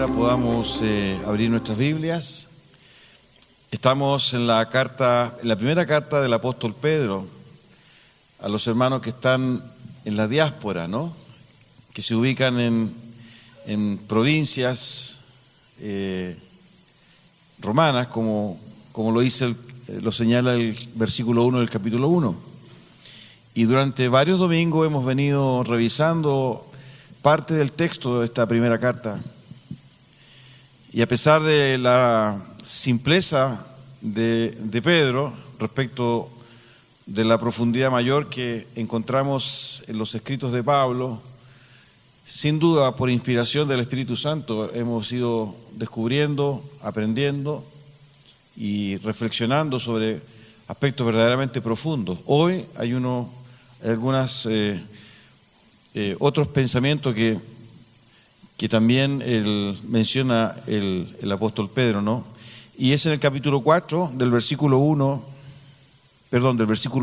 hora podamos abrir nuestras Biblias. Estamos en la primera carta del apóstol Pedro a los hermanos que están en la diáspora, ¿no? Que se ubican en provincias romanas, como lo señala el versículo 1 del capítulo 1. Y durante varios domingos hemos venido revisando parte del texto de esta primera carta. Y a pesar de la simpleza de Pedro respecto de la profundidad mayor que encontramos en los escritos de Pablo, sin duda por inspiración del Espíritu Santo hemos ido descubriendo, aprendiendo y reflexionando sobre aspectos verdaderamente profundos. Hoy hay otros pensamientos que también menciona el apóstol Pedro, ¿no? Y es en el capítulo 4, del versículo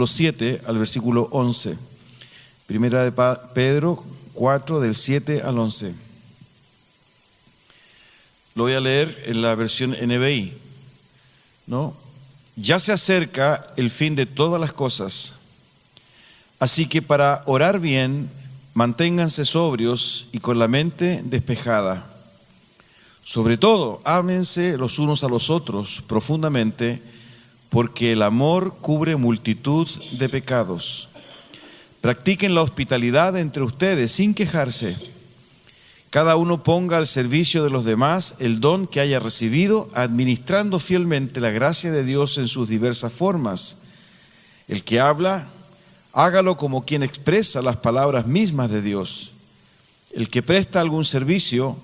7 al versículo 11. Primera de Pedro 4, del 7 al 11. Lo voy a leer en la versión NBI, ¿no? Ya se acerca el fin de todas las cosas, así que para orar bien, manténganse sobrios y con la mente despejada. Sobre todo, ámense los unos a los otros profundamente, porque el amor cubre multitud de pecados. Practiquen la hospitalidad entre ustedes sin quejarse. Cada uno ponga al servicio de los demás el don que haya recibido, administrando fielmente la gracia de Dios en sus diversas formas. El que habla, hágalo como quien expresa las palabras mismas de Dios. El que presta algún servicio,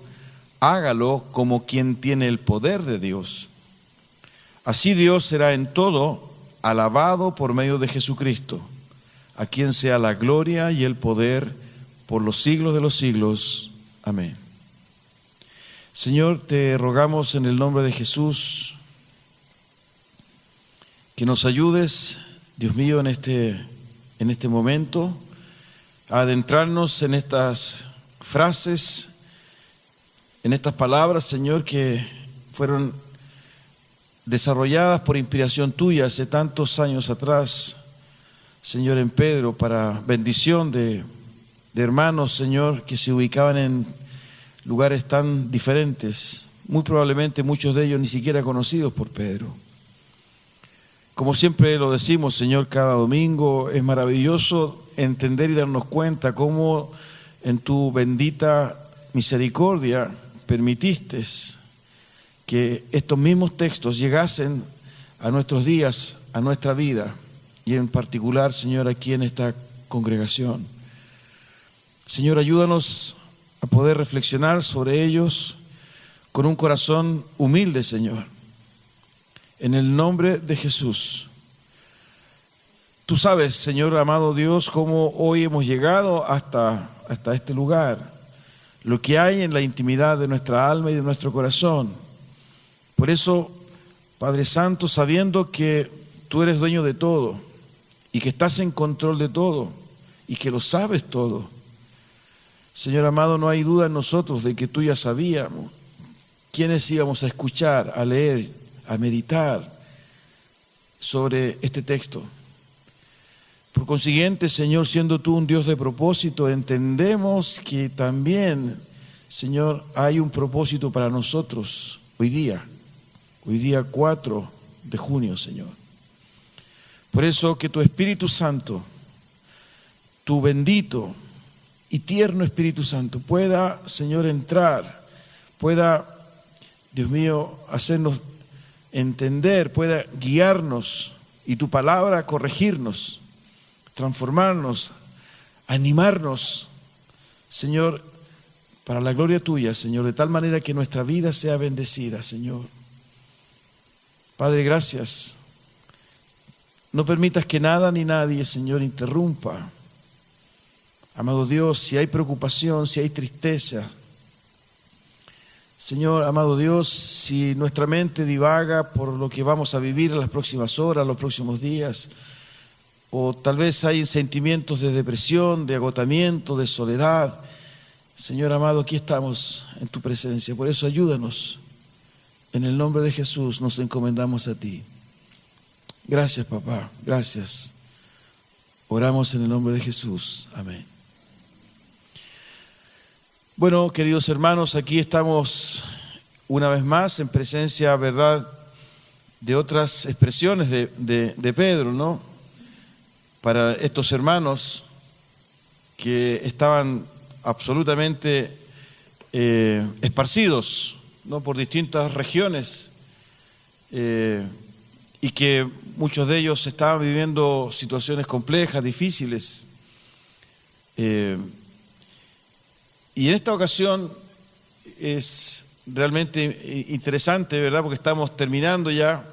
hágalo como quien tiene el poder de Dios. Así Dios será en todo alabado por medio de Jesucristo, a quien sea la gloria y el poder por los siglos de los siglos. Amén. Señor, te rogamos en el nombre de Jesús que nos ayudes, Dios mío, en este momento, a adentrarnos en estas frases, en estas palabras, Señor, que fueron desarrolladas por inspiración tuya hace tantos años atrás, Señor, en Pedro, para bendición de hermanos, Señor, que se ubicaban en lugares tan diferentes, muy probablemente muchos de ellos ni siquiera conocidos por Pedro. Como siempre lo decimos, Señor, cada domingo, es maravilloso entender y darnos cuenta cómo en tu bendita misericordia permitiste que estos mismos textos llegasen a nuestros días, a nuestra vida, y en particular, Señor, aquí en esta congregación. Señor, ayúdanos a poder reflexionar sobre ellos con un corazón humilde, Señor. En el nombre de Jesús. Tú sabes, Señor amado Dios, cómo hoy hemos llegado hasta este lugar, lo que hay en la intimidad de nuestra alma y de nuestro corazón. Por eso, Padre Santo, sabiendo que tú eres dueño de todo y que estás en control de todo y que lo sabes todo, Señor amado, no hay duda en nosotros de que tú ya sabíamos quiénes íbamos a escuchar, a leer, a meditar sobre este texto. Por consiguiente, Señor, siendo tú un Dios de propósito, entendemos que también, Señor, hay un propósito para nosotros hoy día 4 de junio, Señor. Por eso que tu Espíritu Santo, tu bendito y tierno Espíritu Santo pueda, Señor, entrar, pueda, Dios mío, hacernos entender, pueda guiarnos y tu palabra corregirnos, transformarnos, animarnos, Señor, para la gloria tuya, Señor, de tal manera que nuestra vida sea bendecida, Señor. Padre, gracias. No permitas que nada ni nadie, Señor, interrumpa. Amado Dios, si hay preocupación, si hay tristeza, Señor, amado Dios, si nuestra mente divaga por lo que vamos a vivir en las próximas horas, los próximos días, o tal vez hay sentimientos de depresión, de agotamiento, de soledad, Señor amado, aquí estamos en tu presencia, por eso ayúdanos. En el nombre de Jesús nos encomendamos a ti. Gracias, papá, gracias. Oramos en el nombre de Jesús. Amén. Bueno, queridos hermanos, aquí estamos una vez más en presencia, ¿verdad?, de otras expresiones de Pedro, ¿no? Para estos hermanos que estaban absolutamente esparcidos, ¿no?, por distintas regiones y que muchos de ellos estaban viviendo situaciones complejas, difíciles. Y en esta ocasión es realmente interesante, ¿verdad?, porque estamos terminando ya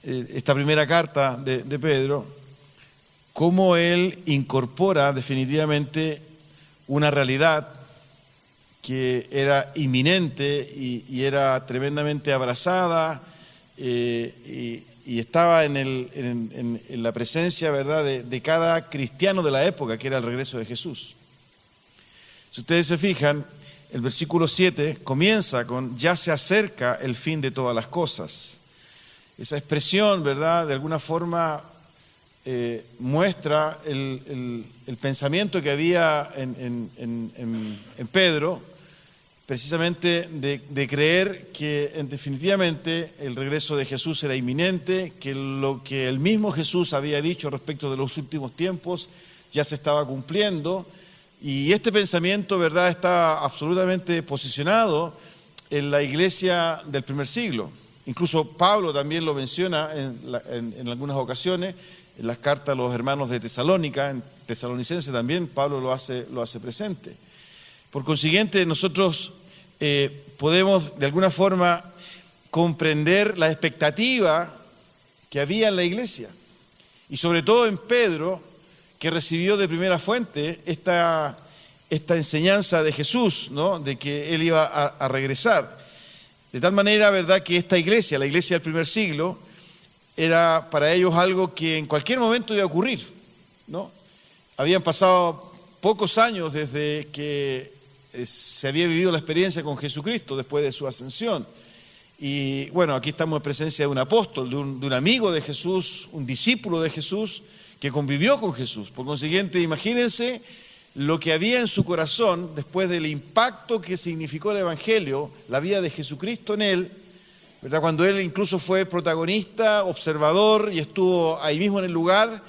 esta primera carta de Pedro, cómo él incorpora definitivamente una realidad que era inminente y era tremendamente abrazada y estaba en la presencia, ¿verdad?, de cada cristiano de la época, que era el regreso de Jesús. Si ustedes se fijan, el versículo 7 comienza con: ya se acerca el fin de todas las cosas. Esa expresión, ¿verdad?, de alguna forma muestra el pensamiento que había en Pedro, precisamente de creer que definitivamente el regreso de Jesús era inminente, que lo que el mismo Jesús había dicho respecto de los últimos tiempos ya se estaba cumpliendo. Y este pensamiento, ¿verdad?, está absolutamente posicionado en la iglesia del primer siglo. Incluso Pablo también lo menciona en algunas ocasiones, en las cartas a los hermanos de Tesalónica, en Tesalonicense también Pablo lo hace presente. Por consiguiente, nosotros podemos de alguna forma comprender la expectativa que había en la iglesia, y sobre todo en Pedro, que recibió de primera fuente esta enseñanza de Jesús, ¿no?, de que él iba a regresar. De tal manera, ¿verdad?, que esta iglesia, la iglesia del primer siglo, era para ellos algo que en cualquier momento iba a ocurrir, ¿no? Habían pasado pocos años desde que se había vivido la experiencia con Jesucristo después de su ascensión. Y bueno, aquí estamos en presencia de un apóstol, de un amigo de Jesús, un discípulo de Jesús, que convivió con Jesús. Por consiguiente, imagínense lo que había en su corazón después del impacto que significó el Evangelio, la vida de Jesucristo en él, ¿verdad?, cuando él incluso fue protagonista, observador, y estuvo ahí mismo en el lugar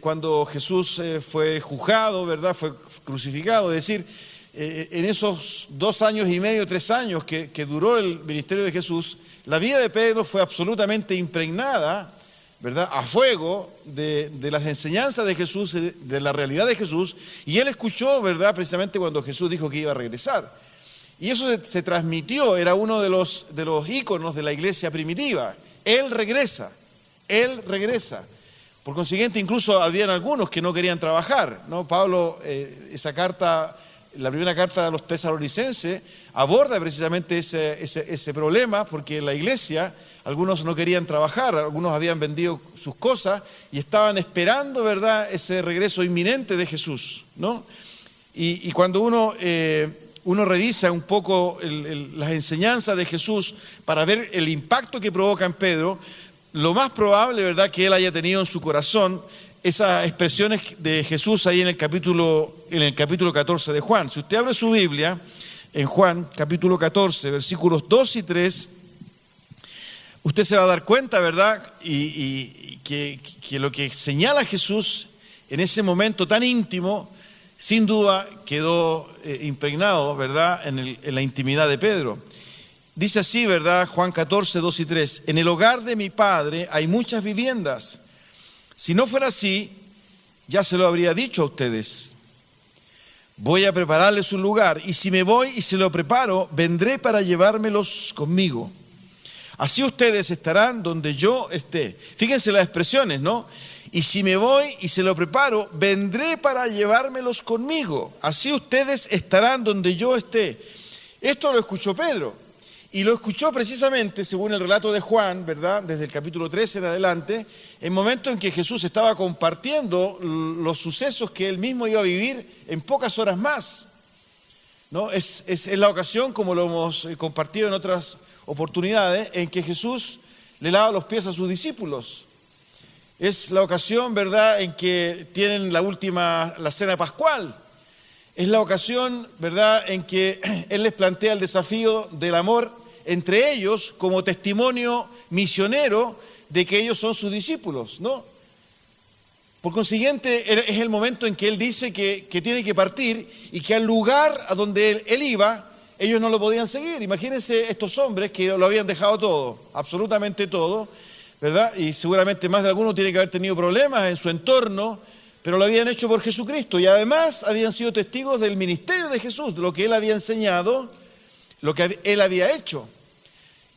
cuando Jesús fue juzgado, ¿verdad?, fue crucificado. Es decir, en esos 2 años y medio, 3 años que duró el ministerio de Jesús, la vida de Pedro fue absolutamente impregnada, ¿verdad?, a fuego de las enseñanzas de Jesús, de la realidad de Jesús, y él escuchó, ¿verdad?, precisamente cuando Jesús dijo que iba a regresar. Y eso se transmitió, era uno de los íconos de la iglesia primitiva. Él regresa, Él regresa. Por consiguiente, incluso habían algunos que no querían trabajar, ¿no? Pablo, esa carta, la primera carta de los tesalonicenses, aborda precisamente ese problema, porque en la iglesia algunos no querían trabajar, algunos habían vendido sus cosas y estaban esperando, ¿verdad?, ese regreso inminente de Jesús, ¿no? Y cuando uno revisa un poco las enseñanzas de Jesús para ver el impacto que provoca en Pedro, lo más probable, ¿verdad?, que él haya tenido en su corazón esas expresiones de Jesús ahí en el capítulo 14 de Juan. Si usted abre su Biblia, en Juan, capítulo 14, versículos 2 y 3, usted se va a dar cuenta, ¿verdad?, y que lo que señala Jesús en ese momento tan íntimo, sin duda quedó impregnado, ¿verdad?, en la intimidad de Pedro. Dice así, ¿verdad?, Juan 14, 2 y 3, en el hogar de mi Padre hay muchas viviendas. Si no fuera así, ya se lo habría dicho a ustedes. Voy a prepararles un lugar, y si me voy y se lo preparo, vendré para llevármelos conmigo. Así ustedes estarán donde yo esté. Fíjense las expresiones, ¿no? Y si me voy y se lo preparo, vendré para llevármelos conmigo. Así ustedes estarán donde yo esté. Esto lo escuchó Pedro. Y lo escuchó precisamente, según el relato de Juan, ¿verdad?, desde el capítulo 13 en adelante, en momento en que Jesús estaba compartiendo los sucesos que él mismo iba a vivir en pocas horas más. ¿no? Es la ocasión, como lo hemos compartido en otras oportunidades, en que Jesús le lava los pies a sus discípulos. Es la ocasión, ¿verdad?, en que tienen la cena pascual. Es la ocasión, ¿verdad?, en que Él les plantea el desafío del amor entre ellos como testimonio misionero de que ellos son sus discípulos, ¿no? Por consiguiente, es el momento en que Él dice que tiene que partir y que al lugar a donde él iba, ellos no lo podían seguir. Imagínense estos hombres que lo habían dejado todo, absolutamente todo, ¿verdad? Y seguramente más de alguno tiene que haber tenido problemas en su entorno, pero lo habían hecho por Jesucristo y además habían sido testigos del ministerio de Jesús, de lo que Él había enseñado, lo que Él había hecho.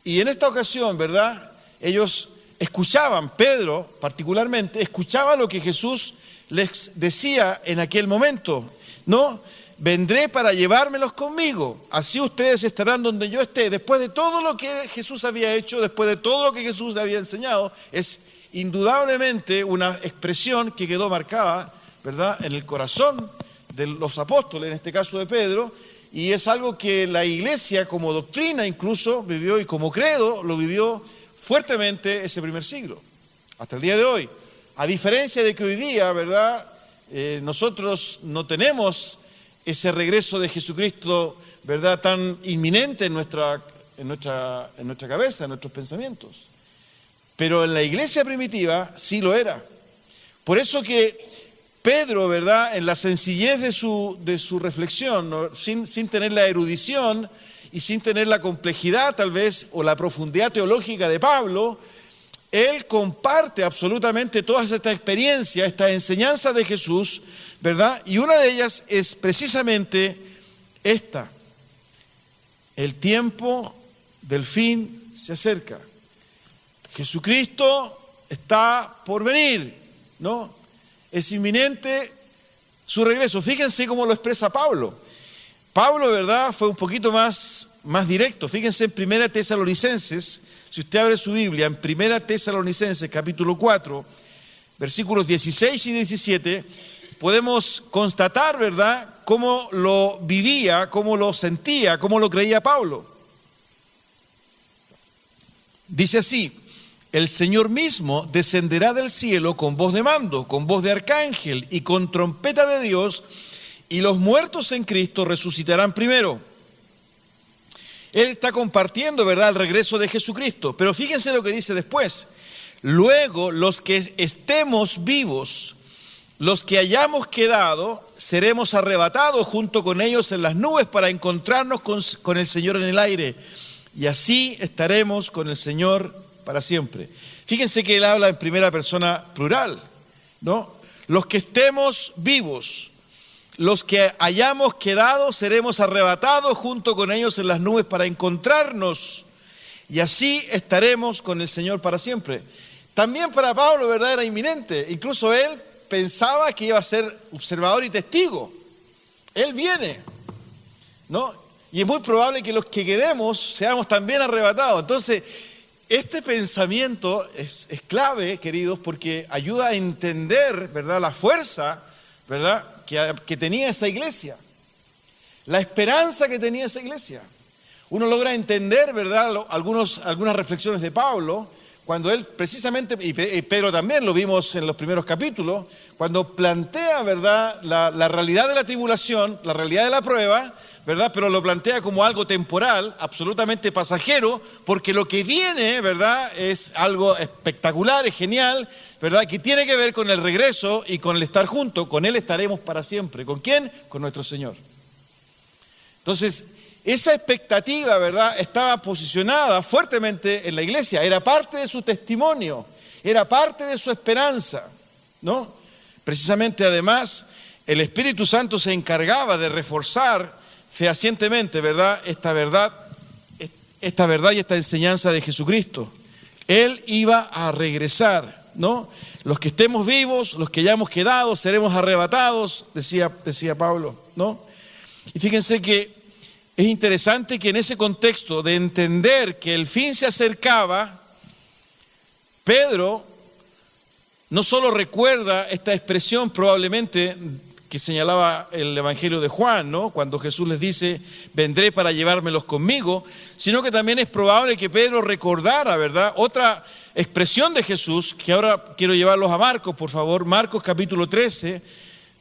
Y en esta ocasión, ¿verdad?, ellos escuchaban, Pedro particularmente, escuchaba lo que Jesús les decía en aquel momento, ¿no? Vendré para llevármelos conmigo, así ustedes estarán donde yo esté. Después de todo lo que Jesús había hecho, después de todo lo que Jesús le había enseñado, es indudablemente una expresión que quedó marcada, ¿verdad?, en el corazón de los apóstoles, en este caso de Pedro, y es algo que la iglesia como doctrina incluso vivió y como credo lo vivió fuertemente ese primer siglo, hasta el día de hoy. A diferencia de que hoy día, ¿verdad?, nosotros no tenemos ese regreso de Jesucristo, ¿verdad?, tan inminente en nuestra cabeza, en nuestros pensamientos. Pero en la iglesia primitiva sí lo era. Por eso que Pedro, ¿verdad?, en la sencillez de su reflexión, ¿no?, sin tener la erudición y sin tener la complejidad tal vez o la profundidad teológica de Pablo, él comparte absolutamente todas estas experiencias, estas enseñanzas de Jesús, ¿verdad? Y una de ellas es precisamente esta: el tiempo del fin se acerca. Jesucristo está por venir, ¿no? Es inminente su regreso. Fíjense cómo lo expresa Pablo. Pablo, ¿verdad?, fue un poquito más directo. Fíjense en 1 Tesalonicenses, si usted abre su Biblia, en 1 Tesalonicenses capítulo 4, versículos 16 y 17, podemos constatar, ¿verdad?, cómo lo vivía, cómo lo sentía, cómo lo creía Pablo. Dice así: el Señor mismo descenderá del cielo con voz de mando, con voz de arcángel y con trompeta de Dios, y los muertos en Cristo resucitarán primero. Él está compartiendo, ¿verdad?, el regreso de Jesucristo. Pero fíjense lo que dice después: luego los que estemos vivos, los que hayamos quedado, seremos arrebatados junto con ellos en las nubes para encontrarnos con el Señor en el aire. Y así estaremos con el Señor para siempre. Fíjense que él habla en primera persona plural, ¿no? Los que estemos vivos, los que hayamos quedado, seremos arrebatados junto con ellos en las nubes para encontrarnos, y así estaremos con el Señor para siempre. También para Pablo, ¿verdad?, era inminente. Incluso él pensaba que iba a ser observador y testigo. Él viene, ¿no? Y es muy probable que los que quedemos seamos también arrebatados. Entonces, este pensamiento es clave, queridos, porque ayuda a entender, ¿verdad?, la fuerza, ¿verdad?, que tenía esa iglesia, la esperanza que tenía esa iglesia. Uno logra entender, ¿verdad?, algunas reflexiones de Pablo, cuando él precisamente, y Pedro también lo vimos en los primeros capítulos, cuando plantea, ¿verdad?, la realidad de la tribulación, la realidad de la prueba, ¿verdad?, pero lo plantea como algo temporal, absolutamente pasajero, porque lo que viene, ¿verdad?, es algo espectacular, es genial, ¿verdad?, que tiene que ver con el regreso y con el estar juntos. Con Él estaremos para siempre. ¿Con quién? Con nuestro Señor. Entonces, esa expectativa, ¿verdad?, estaba posicionada fuertemente en la iglesia, era parte de su testimonio, era parte de su esperanza, ¿no? Precisamente, además, el Espíritu Santo se encargaba de reforzar fehacientemente, ¿verdad?, esta verdad y esta enseñanza de Jesucristo. Él iba a regresar, ¿no? Los que estemos vivos, los que hayamos quedado, seremos arrebatados, decía Pablo, ¿no? Y fíjense que es interesante que en ese contexto de entender que el fin se acercaba, Pedro no solo recuerda esta expresión probablemente que señalaba el Evangelio de Juan, ¿no? Cuando Jesús les dice, vendré para llevármelos conmigo, sino que también es probable que Pedro recordara, ¿verdad?, otra expresión de Jesús, que ahora quiero llevarlos a Marcos, por favor, Marcos capítulo 13,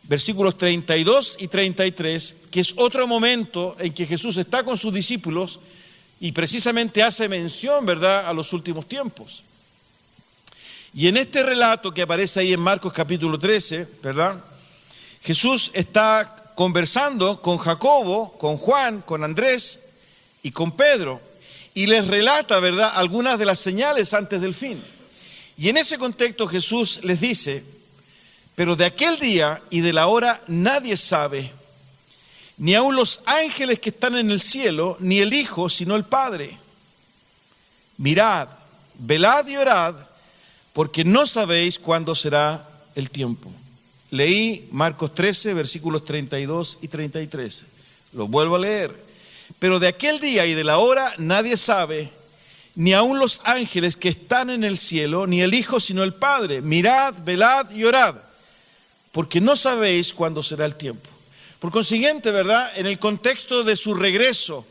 versículos 32 y 33, que es otro momento en que Jesús está con sus discípulos y precisamente hace mención, ¿verdad?, a los últimos tiempos. Y en este relato que aparece ahí en Marcos capítulo 13, ¿verdad?, Jesús está conversando con Jacobo, con Juan, con Andrés y con Pedro, y les relata, ¿verdad?, algunas de las señales antes del fin. Y en ese contexto Jesús les dice, pero de aquel día y de la hora nadie sabe, ni aun los ángeles que están en el cielo, ni el Hijo, sino el Padre. Mirad, velad y orad, porque no sabéis cuándo será el tiempo. Leí Marcos 13, versículos 32 y 33. Lo vuelvo a leer. Pero de aquel día y de la hora nadie sabe, ni aun los ángeles que están en el cielo, ni el Hijo, sino el Padre. Mirad, velad y orad, porque no sabéis cuándo será el tiempo. Por consiguiente, ¿verdad?, en el contexto de su regreso,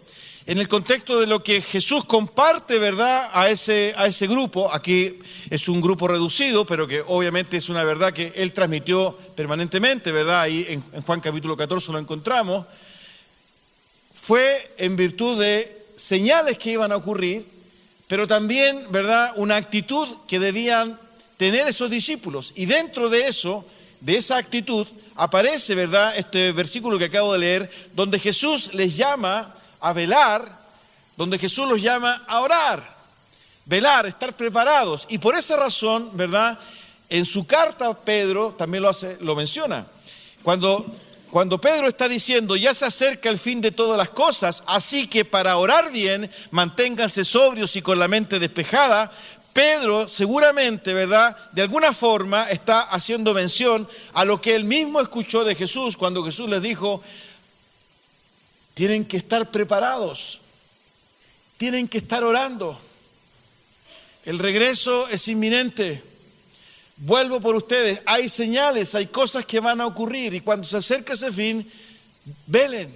en el contexto de lo que Jesús comparte, ¿verdad?, a ese grupo, aquí es un grupo reducido, pero que obviamente es una verdad que Él transmitió permanentemente, ¿verdad?, ahí en Juan capítulo 14 lo encontramos, fue en virtud de señales que iban a ocurrir, pero también, ¿verdad?, una actitud que debían tener esos discípulos. Y dentro de eso, de esa actitud, aparece, ¿verdad?, este versículo que acabo de leer, donde Jesús les llama a velar, donde Jesús los llama a orar, velar, estar preparados. Y por esa razón, ¿verdad?, en su carta Pedro también lo menciona. Cuando Pedro está diciendo, ya se acerca el fin de todas las cosas, así que para orar bien, manténganse sobrios y con la mente despejada, Pedro seguramente, ¿verdad?, de alguna forma está haciendo mención a lo que él mismo escuchó de Jesús cuando Jesús les dijo, tienen que estar preparados, tienen que estar orando. El regreso es inminente. Vuelvo por ustedes. Hay señales, hay cosas que van a ocurrir y cuando se acerca ese fin, velen.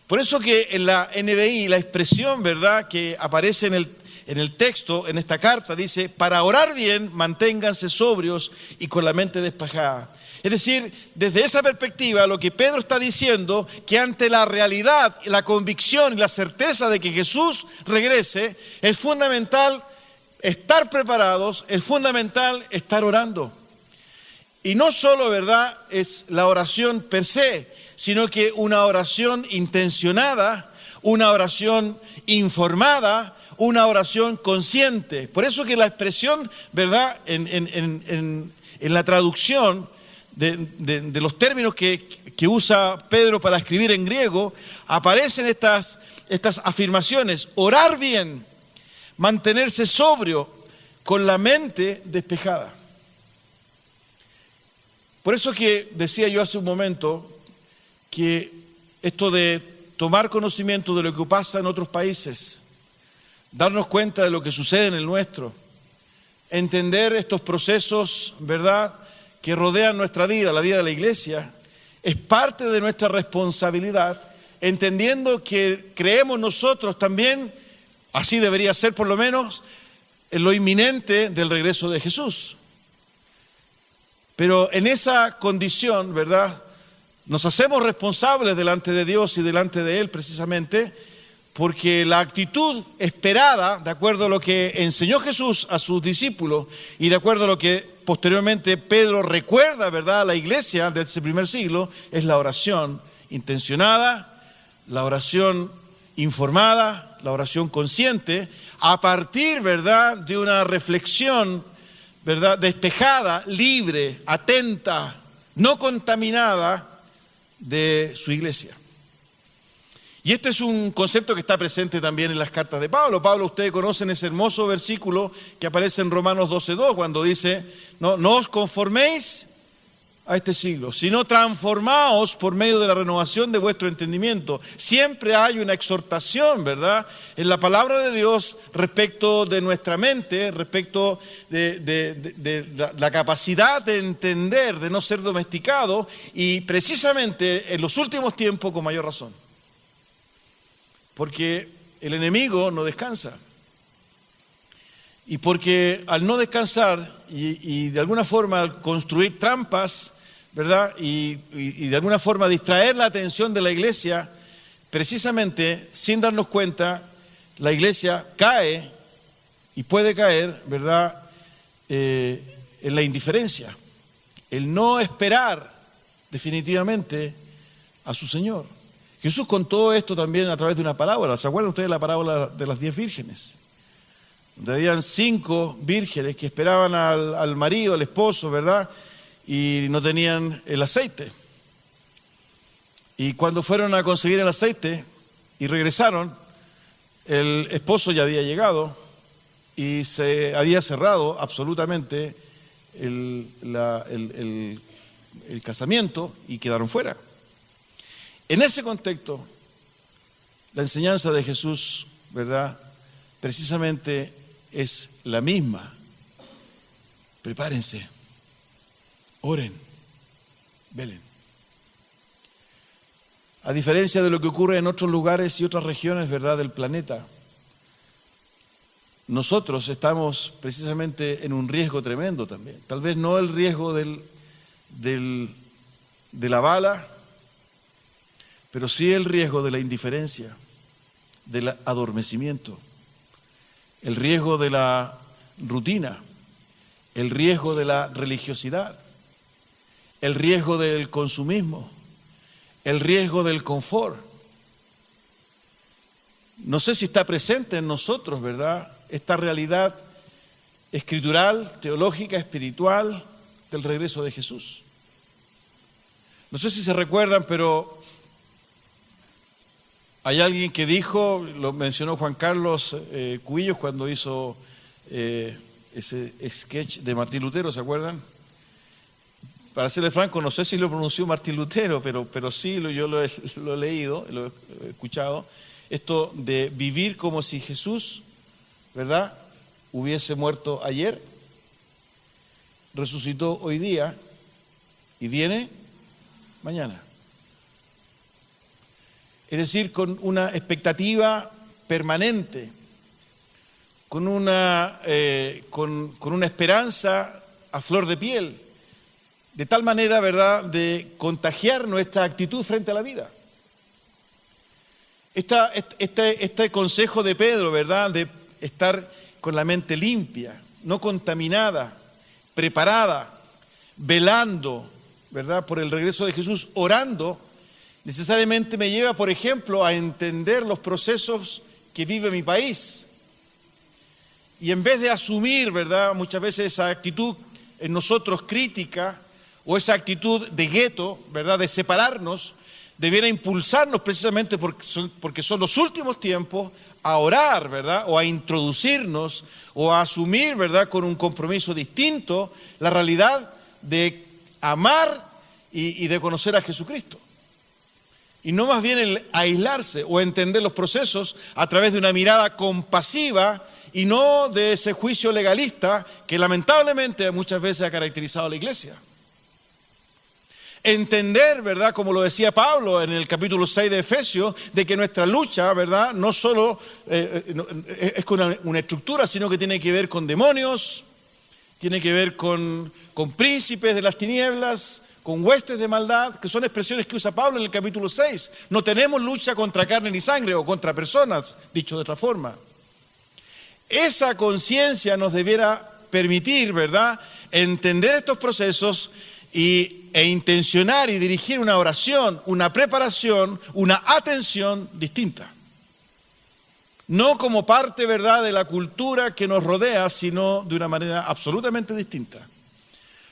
Por eso que en la NBI, la expresión, ¿verdad?, que aparece en el texto, en esta carta, dice, para orar bien, manténganse sobrios y con la mente despejada. Es decir, desde esa perspectiva, lo que Pedro está diciendo, que ante la realidad, la convicción y la certeza de que Jesús regrese, es fundamental estar preparados, es fundamental estar orando. Y no solo, ¿verdad?, es la oración per se, sino que una oración intencionada, una oración informada, una oración consciente. Por eso que la expresión, ¿verdad?, en la traducción de los términos que usa Pedro para escribir en griego, aparecen estas afirmaciones: orar bien, mantenerse sobrio, con la mente despejada. Por eso que decía yo hace un momento que esto de tomar conocimiento de lo que pasa en otros países, darnos cuenta de lo que sucede en el nuestro, entender estos procesos, ¿verdad?, que rodean nuestra vida, la vida de la iglesia, es parte de nuestra responsabilidad, entendiendo que creemos nosotros también, así debería ser por lo menos, en lo inminente del regreso de Jesús. Pero en esa condición, ¿verdad?, nos hacemos responsables delante de Dios y delante de Él precisamente, porque la actitud esperada, de acuerdo a lo que enseñó Jesús a sus discípulos y de acuerdo a lo que posteriormente Pedro recuerda, ¿verdad?, a la iglesia de ese primer siglo, es la oración intencionada, la oración informada, la oración consciente, a partir, ¿verdad?, de una reflexión, ¿verdad?, despejada, libre, atenta, no contaminada de su iglesia. Y este es un concepto que está presente también en las cartas de Pablo. Pablo, ustedes conocen ese hermoso versículo que aparece en Romanos 12:2, cuando dice, no os conforméis a este siglo, sino transformaos por medio de la renovación de vuestro entendimiento. Siempre hay una exhortación, ¿verdad?, en la palabra de Dios respecto de nuestra mente, respecto de la capacidad de entender, de no ser domesticado, y precisamente en los últimos tiempos con mayor razón. Porque el enemigo no descansa. Y porque al no descansar y de alguna forma al construir trampas, ¿verdad?, y de alguna forma distraer la atención de la iglesia, precisamente sin darnos cuenta, la iglesia cae y puede caer, ¿verdad?, en la indiferencia, el no esperar definitivamente a su Señor. Jesús contó esto también a través de una parábola. ¿Se acuerdan ustedes de la parábola de las 10 vírgenes? Donde habían 5 vírgenes que esperaban al marido, al esposo, ¿verdad?, y no tenían el aceite. Y cuando fueron a conseguir el aceite y regresaron, el esposo ya había llegado y se había cerrado absolutamente el casamiento y quedaron fuera. En ese contexto, la enseñanza de Jesús, ¿verdad?, precisamente es la misma. Prepárense, oren, velen. A diferencia de lo que ocurre en otros lugares y otras regiones, ¿verdad?, del planeta, nosotros estamos precisamente en un riesgo tremendo también. Tal vez no el riesgo de la bala, pero sí el riesgo de la indiferencia, del adormecimiento, el riesgo de la rutina, el riesgo de la religiosidad, el riesgo del consumismo, el riesgo del confort. No sé si está presente en nosotros, ¿verdad?, esta realidad escritural, teológica, espiritual del regreso de Jesús. No sé si se recuerdan, pero hay alguien que dijo, lo mencionó Juan Carlos Cubillos cuando hizo ese sketch de Martín Lutero, ¿se acuerdan? Para serle franco, no sé si lo pronunció Martín Lutero, pero sí yo lo he leído, lo he escuchado. Esto de vivir como si Jesús, ¿verdad?, hubiese muerto ayer, resucitó hoy día y viene mañana. Es decir, con una expectativa permanente, con una esperanza a flor de piel, de tal manera, ¿verdad?, de contagiar nuestra actitud frente a la vida. Este consejo de Pedro, ¿verdad?, de estar con la mente limpia, no contaminada, preparada, velando, ¿verdad?, por el regreso de Jesús, orando, necesariamente me lleva, por ejemplo, a entender los procesos que vive mi país. Y en vez de asumir, ¿verdad?, muchas veces esa actitud en nosotros crítica o esa actitud de gueto, ¿verdad?, de separarnos, debiera impulsarnos precisamente porque son los últimos tiempos a orar, ¿verdad?, o a introducirnos o a asumir, ¿verdad?, con un compromiso distinto la realidad de amar y de conocer a Jesucristo. Y no más bien el aislarse o entender los procesos a través de una mirada compasiva y no de ese juicio legalista que lamentablemente muchas veces ha caracterizado a la iglesia. Entender, ¿verdad?, como lo decía Pablo en el capítulo 6 de Efesios, de que nuestra lucha, ¿verdad?, no solo es con una estructura, sino que tiene que ver con demonios, tiene que ver con príncipes de las tinieblas, con huestes de maldad, que son expresiones que usa Pablo en el capítulo 6. No tenemos lucha contra carne ni sangre o contra personas, dicho de otra forma. Esa conciencia nos debiera permitir, ¿verdad?, entender estos procesos e intencionar y dirigir una oración, una preparación, una atención distinta. No como parte, ¿verdad?, de la cultura que nos rodea, sino de una manera absolutamente distinta.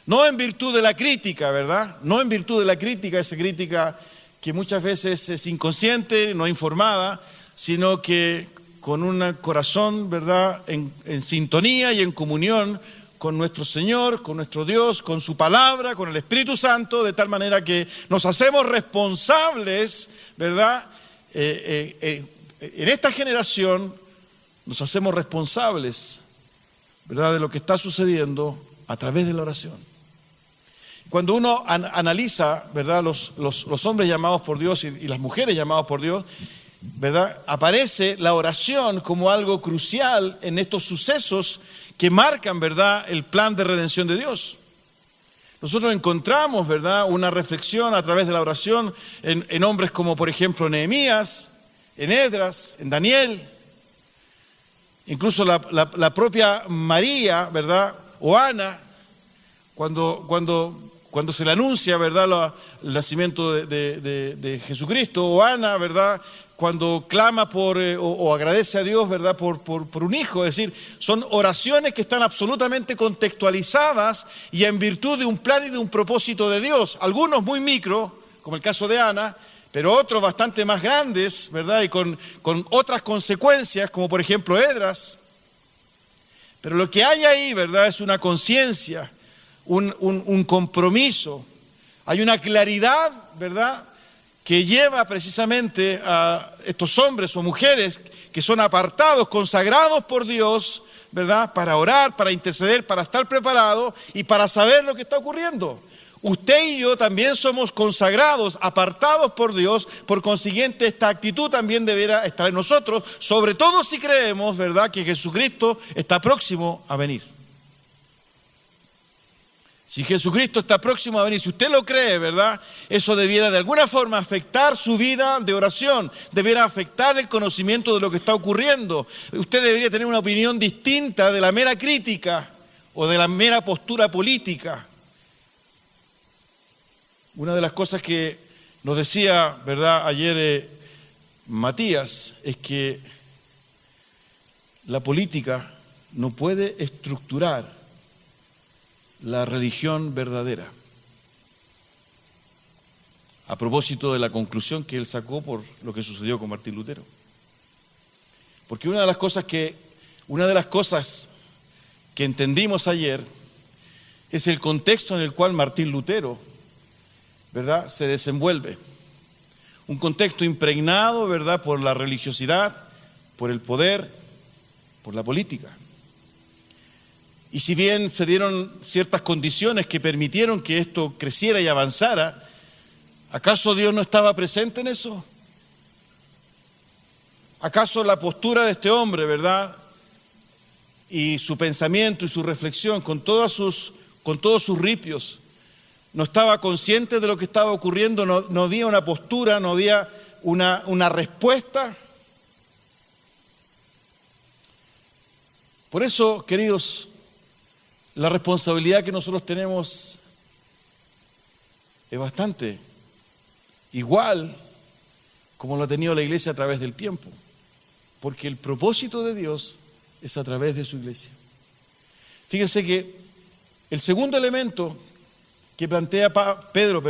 No en virtud de la crítica, ¿verdad? No en virtud de la crítica, esa crítica que muchas veces es inconsciente, no informada, sino que con un corazón, ¿verdad?, en sintonía y en comunión con nuestro Señor, con nuestro Dios, con su palabra, con el Espíritu Santo, de tal manera que nos hacemos responsables, ¿verdad? En esta generación nos hacemos responsables, ¿verdad?, de lo que está sucediendo a través de la oración. Cuando uno analiza, ¿verdad?, los hombres llamados por Dios y las mujeres llamadas por Dios, ¿verdad?, aparece la oración como algo crucial en estos sucesos que marcan, ¿verdad?, el plan de redención de Dios. Nosotros encontramos, ¿verdad?, una reflexión a través de la oración en hombres como, por ejemplo, Nehemías, en Esdras, en Daniel, incluso la propia María, ¿verdad?, o Ana, cuando se le anuncia, ¿verdad?, el nacimiento de Jesucristo, o Ana, ¿verdad?, cuando clama o agradece a Dios, ¿verdad?, por un hijo. Es decir, son oraciones que están absolutamente contextualizadas y en virtud de un plan y de un propósito de Dios. Algunos muy micro, como el caso de Ana, pero otros bastante más grandes, ¿verdad?, y con otras consecuencias, como por ejemplo Esdras. Pero lo que hay ahí, ¿verdad?, es una conciencia, un compromiso. Hay una claridad, ¿verdad?, que lleva precisamente a estos hombres o mujeres que son apartados, consagrados por Dios, ¿verdad?, para orar, para interceder, para estar preparados y para saber lo que está ocurriendo. Usted y yo también somos consagrados, apartados por Dios, por consiguiente esta actitud también deberá estar en nosotros, sobre todo si creemos, ¿verdad?, que Jesucristo está próximo a venir. Si Jesucristo está próximo a venir, si usted lo cree, ¿verdad?, eso debiera de alguna forma afectar su vida de oración, debiera afectar el conocimiento de lo que está ocurriendo. Usted debería tener una opinión distinta de la mera crítica o de la mera postura política. Una de las cosas que nos decía, ¿verdad?, ayer Matías, es que la política no puede estructurar la religión verdadera. A propósito de la conclusión que él sacó por lo que sucedió con Martín Lutero. Porque una de las cosas que entendimos ayer es el contexto en el cual Martín Lutero, ¿verdad?, se desenvuelve. Un contexto impregnado, ¿verdad?, por la religiosidad, por el poder, por la política. Y si bien se dieron ciertas condiciones que permitieron que esto creciera y avanzara, ¿acaso Dios no estaba presente en eso? ¿Acaso la postura de este hombre, ¿verdad?, y su pensamiento y su reflexión con todos sus ripios, no estaba consciente de lo que estaba ocurriendo? No había una postura, no había una respuesta. Por eso, queridos, la responsabilidad que nosotros tenemos es bastante igual como lo ha tenido la iglesia a través del tiempo, porque el propósito de Dios es a través de su iglesia. Fíjense que el segundo elemento que plantea Pedro,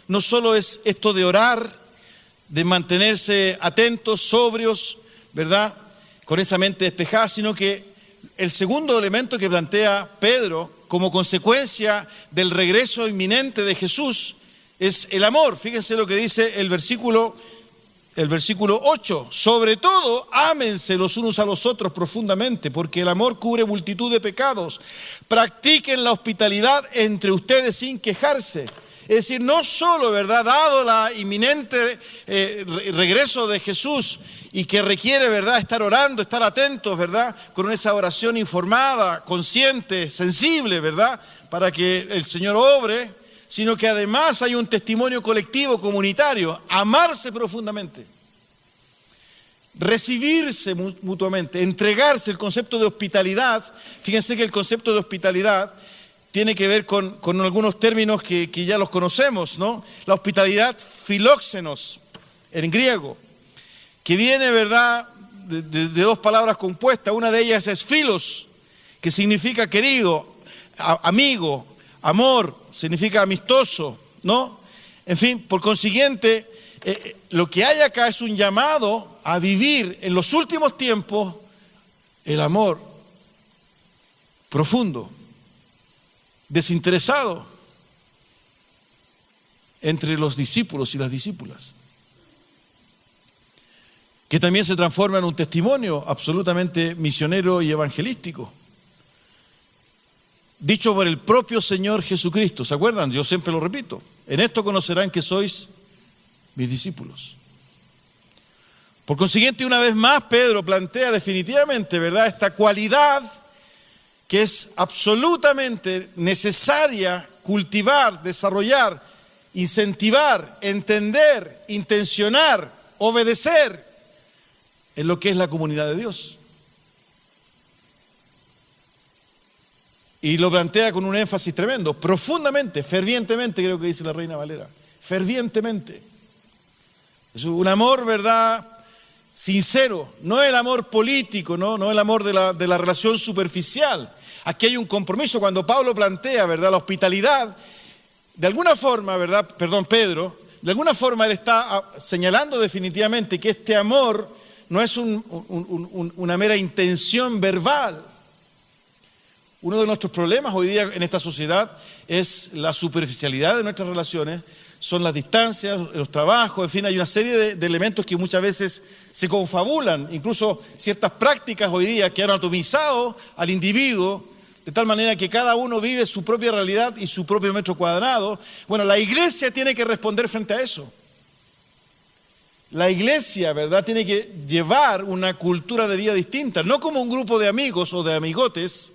no solo es esto de orar, de mantenerse atentos, sobrios, ¿verdad?, con esa mente despejada, sino que el segundo elemento que plantea Pedro como consecuencia del regreso inminente de Jesús es el amor. Fíjense lo que dice el versículo 8. Sobre todo, ámense los unos a los otros profundamente, porque el amor cubre multitud de pecados. Practiquen la hospitalidad entre ustedes sin quejarse. Es decir, no solo, ¿verdad?, dado la inminente regreso de Jesús y que requiere, ¿verdad?, estar orando, estar atentos, ¿verdad?, con esa oración informada, consciente, sensible, ¿verdad?, para que el Señor obre, sino que además hay un testimonio colectivo, comunitario, amarse profundamente, recibirse mutuamente, entregarse. El concepto de hospitalidad, fíjense que el concepto de hospitalidad tiene que ver con algunos términos que ya los conocemos, ¿no? La hospitalidad filóxenos, en griego, que viene, ¿verdad?, de dos palabras compuestas. Una de ellas es filos, que significa querido, amigo, amor, significa amistoso, ¿no? En fin, por consiguiente, lo que hay acá es un llamado a vivir en los últimos tiempos el amor profundo, desinteresado entre los discípulos y las discípulas, que también se transforma en un testimonio absolutamente misionero y evangelístico, dicho por el propio Señor Jesucristo. ¿Se acuerdan? Yo siempre lo repito: en esto conocerán que sois mis discípulos. Por consiguiente, una vez más, Pedro plantea definitivamente, ¿verdad?, esta cualidad que es absolutamente necesaria cultivar, desarrollar, incentivar, entender, intencionar, obedecer en lo que es la comunidad de Dios. Y lo plantea con un énfasis tremendo, profundamente, fervientemente, creo que dice la Reina Valera, fervientemente. Es un amor, ¿verdad?, sincero, no el amor político, no el amor de la relación superficial. Aquí hay un compromiso. Cuando Pablo plantea, ¿verdad?, la hospitalidad, de alguna forma, ¿verdad?, Pedro, de alguna forma él está señalando definitivamente que este amor no es una mera intención verbal. Uno de nuestros problemas hoy día en esta sociedad es la superficialidad de nuestras relaciones, son las distancias, los trabajos, en fin, hay una serie de elementos que muchas veces se confabulan, incluso ciertas prácticas hoy día que han atomizado al individuo, de tal manera que cada uno vive su propia realidad y su propio metro cuadrado. Bueno, la iglesia tiene que responder frente a eso. La iglesia, ¿verdad?, tiene que llevar una cultura de vida distinta, no como un grupo de amigos o de amigotes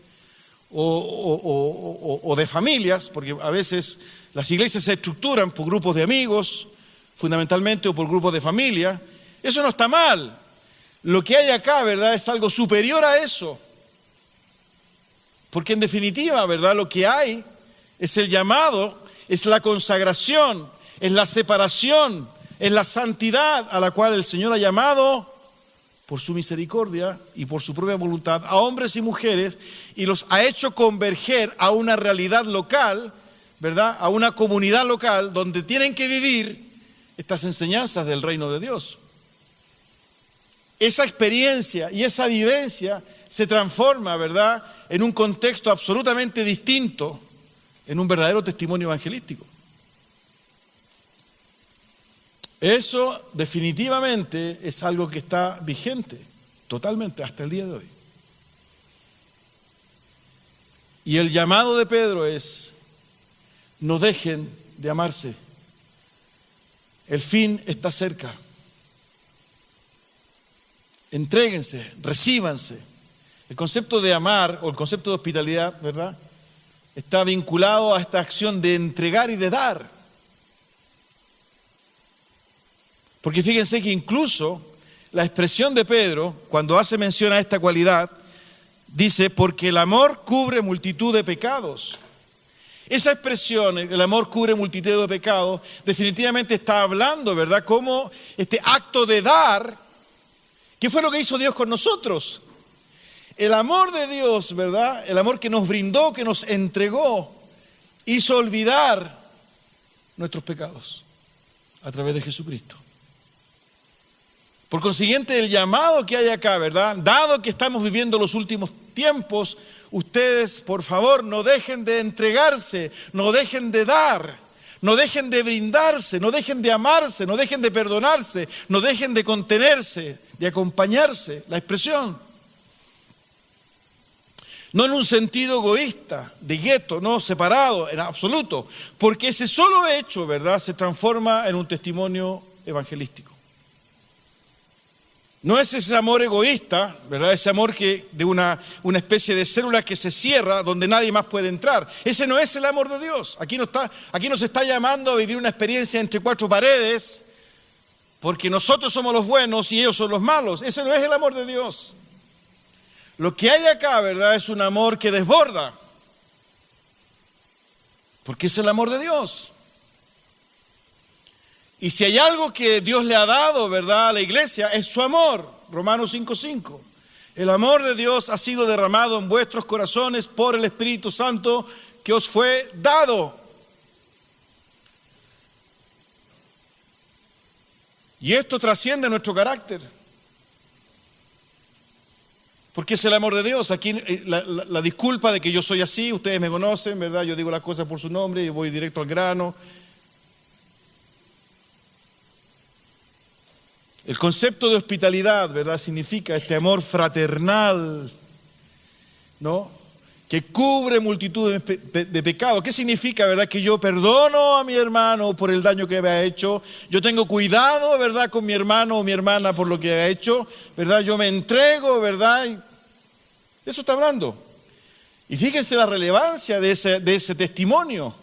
o de familias, porque a veces las iglesias se estructuran por grupos de amigos, fundamentalmente, o por grupos de familia. Eso no está mal. Lo que hay acá, ¿verdad?, es algo superior a eso. Porque en definitiva, ¿verdad?, lo que hay es el llamado, es la consagración, es la separación, es la santidad a la cual el Señor ha llamado por su misericordia y por su propia voluntad a hombres y mujeres, y los ha hecho converger a una realidad local, ¿verdad?, a una comunidad local donde tienen que vivir estas enseñanzas del reino de Dios. Esa experiencia y esa vivencia se transforma, ¿verdad?, en un contexto absolutamente distinto, en un verdadero testimonio evangelístico. Eso definitivamente es algo que está vigente totalmente hasta el día de hoy. Y el llamado de Pedro es: no dejen de amarse. El fin está cerca. Entréguense, recíbanse. El concepto de amar o el concepto de hospitalidad, ¿verdad?, está vinculado a esta acción de entregar y de dar. Porque fíjense que incluso la expresión de Pedro, cuando hace mención a esta cualidad, dice: porque el amor cubre multitud de pecados. Esa expresión, el amor cubre multitud de pecados, definitivamente está hablando, ¿verdad?, como este acto de dar. ¿Qué fue lo que hizo Dios con nosotros? El amor de Dios, ¿verdad?, el amor que nos brindó, que nos entregó, hizo olvidar nuestros pecados a través de Jesucristo. Por consiguiente, el llamado que hay acá, ¿verdad?, dado que estamos viviendo los últimos tiempos, ustedes, por favor, no dejen de entregarse, no dejen de dar, no dejen de brindarse, no dejen de amarse, no dejen de perdonarse, no dejen de contenerse, de acompañarse. La expresión. No en un sentido egoísta, de gueto, no separado, en absoluto, porque ese solo hecho, ¿verdad?, se transforma en un testimonio evangelístico. No es ese amor egoísta, ¿verdad?, ese amor que de una especie de célula que se cierra donde nadie más puede entrar. Ese no es el amor de Dios. Aquí nos está llamando a vivir una experiencia entre cuatro paredes, porque nosotros somos los buenos y ellos son los malos. Ese no es el amor de Dios. Lo que hay acá, ¿verdad?, es un amor que desborda, porque es el amor de Dios. Y si hay algo que Dios le ha dado, ¿verdad?, a la iglesia, es su amor. Romanos 5:5. El amor de Dios ha sido derramado en vuestros corazones por el Espíritu Santo que os fue dado. Y esto trasciende nuestro carácter. Porque es el amor de Dios. Aquí la disculpa de que yo soy así, ustedes me conocen, ¿verdad? Yo digo las cosas por su nombre y voy directo al grano. El concepto de hospitalidad, ¿verdad? Significa este amor fraternal, ¿no? Que cubre multitud de pecados. ¿Qué significa, verdad? Que yo perdono a mi hermano por el daño que me ha hecho. Yo tengo cuidado, ¿verdad? Con mi hermano o mi hermana por lo que ha hecho, ¿verdad? Yo me entrego, ¿verdad? Y eso está hablando. Y fíjense la relevancia de ese testimonio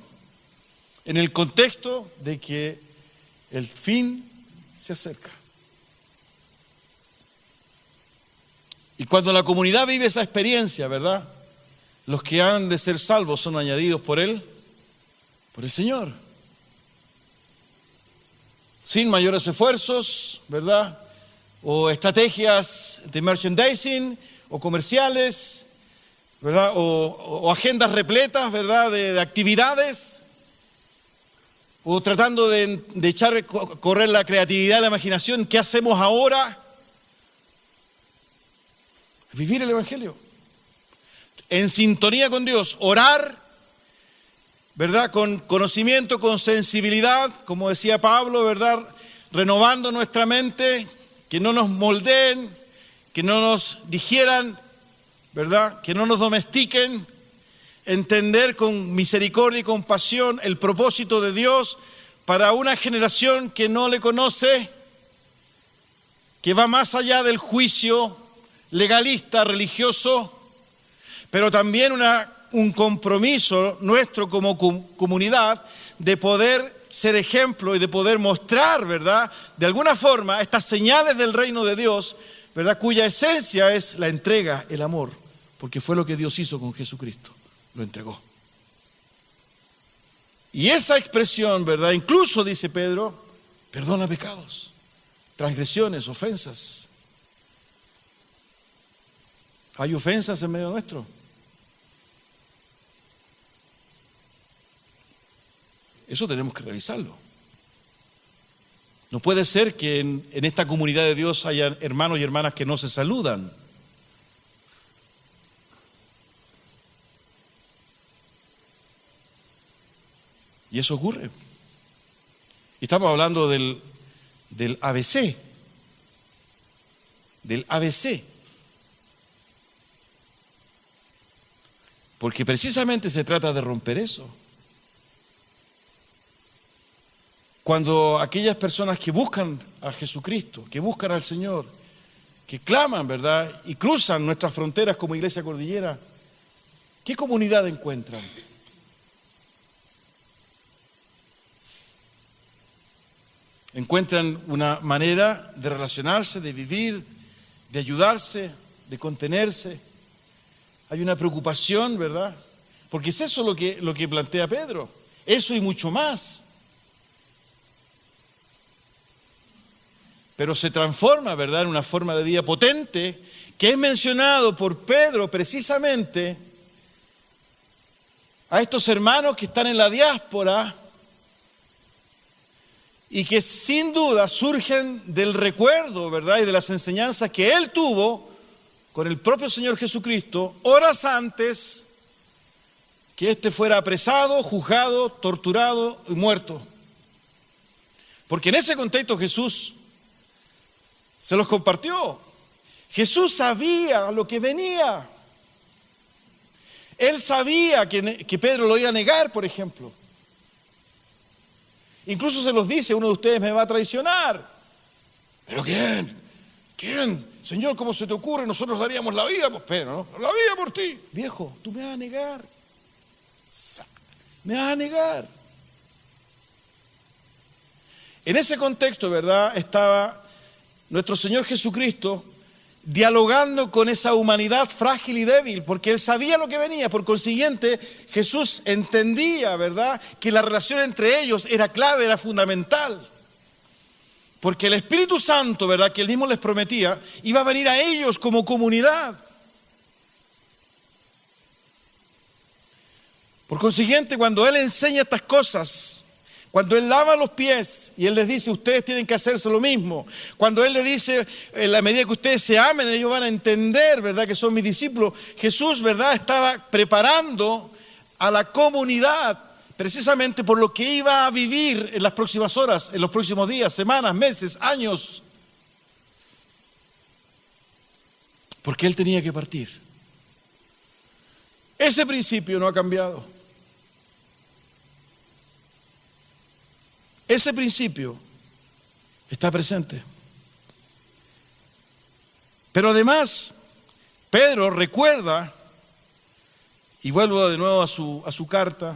en el contexto de que el fin se acerca. Y cuando la comunidad vive esa experiencia, ¿verdad? Los que han de ser salvos son añadidos por Él, por el Señor. Sin mayores esfuerzos, ¿verdad? O estrategias de merchandising o comerciales, ¿verdad? O agendas repletas, ¿verdad? De actividades. O tratando de echar a correr la creatividad y la imaginación. ¿Qué hacemos ahora? Vivir el Evangelio. En sintonía con Dios, orar, ¿verdad? Con conocimiento, con sensibilidad, como decía Pablo, ¿verdad? Renovando nuestra mente, que no nos moldeen, que no nos digieran, ¿verdad? Que no nos domestiquen, entender con misericordia y compasión el propósito de Dios para una generación que no le conoce, que va más allá del juicio legalista, religioso, pero también un compromiso nuestro como comunidad de poder ser ejemplo y de poder mostrar, ¿verdad? De alguna forma, estas señales del reino de Dios, ¿verdad? Cuya esencia es la entrega, el amor, porque fue lo que Dios hizo con Jesucristo, lo entregó. Y esa expresión, ¿verdad? Incluso, dice Pedro, perdona pecados, transgresiones, ofensas. ¿Hay ofensas en medio nuestro? Eso tenemos que revisarlo. No puede ser que en esta comunidad de Dios haya hermanos y hermanas que no se saludan. Y eso ocurre. Y estamos hablando del ABC. Del ABC. Porque precisamente se trata de romper eso. Cuando aquellas personas que buscan a Jesucristo, que buscan al Señor, que claman, ¿verdad? Y cruzan nuestras fronteras como Iglesia Cordillera, ¿qué comunidad encuentran? Encuentran una manera de relacionarse, de vivir, de ayudarse, de contenerse. Hay una preocupación, ¿verdad? Porque es eso lo que plantea Pedro. Eso y mucho más. Pero se transforma, ¿verdad?, en una forma de vida potente que es mencionado por Pedro precisamente a estos hermanos que están en la diáspora y que sin duda surgen del recuerdo, ¿verdad?, y de las enseñanzas que él tuvo con el propio Señor Jesucristo horas antes que éste fuera apresado, juzgado, torturado y muerto. Porque en ese contexto Jesús se los compartió. Jesús sabía lo que venía. Él sabía que Pedro lo iba a negar, por ejemplo. Incluso se los dice, uno de ustedes me va a traicionar. ¿Pero quién? ¿Quién? Señor, ¿cómo se te ocurre? Nosotros daríamos la vida por Pedro, ¿no? La vida por ti. Viejo, tú me vas a negar. Me vas a negar. En ese contexto, ¿verdad?, estaba nuestro Señor Jesucristo dialogando con esa humanidad frágil y débil, porque Él sabía lo que venía. Por consiguiente, Jesús entendía, ¿verdad?, que la relación entre ellos era clave, era fundamental. Porque el Espíritu Santo, ¿verdad?, que Él mismo les prometía, iba a venir a ellos como comunidad. Por consiguiente, cuando Él enseña estas cosas, Cuando Él lava los pies y Él les dice, ustedes tienen que hacerse lo mismo. Cuando Él les dice, en la medida que ustedes se amen, ellos van a entender, ¿verdad?, que son mis discípulos. Jesús, ¿verdad?, estaba preparando a la comunidad precisamente por lo que iba a vivir en las próximas horas, en los próximos días, semanas, meses, años. Porque Él tenía que partir. Ese principio no ha cambiado. Ese principio está presente. Pero además, Pedro recuerda, y vuelvo de nuevo a su carta,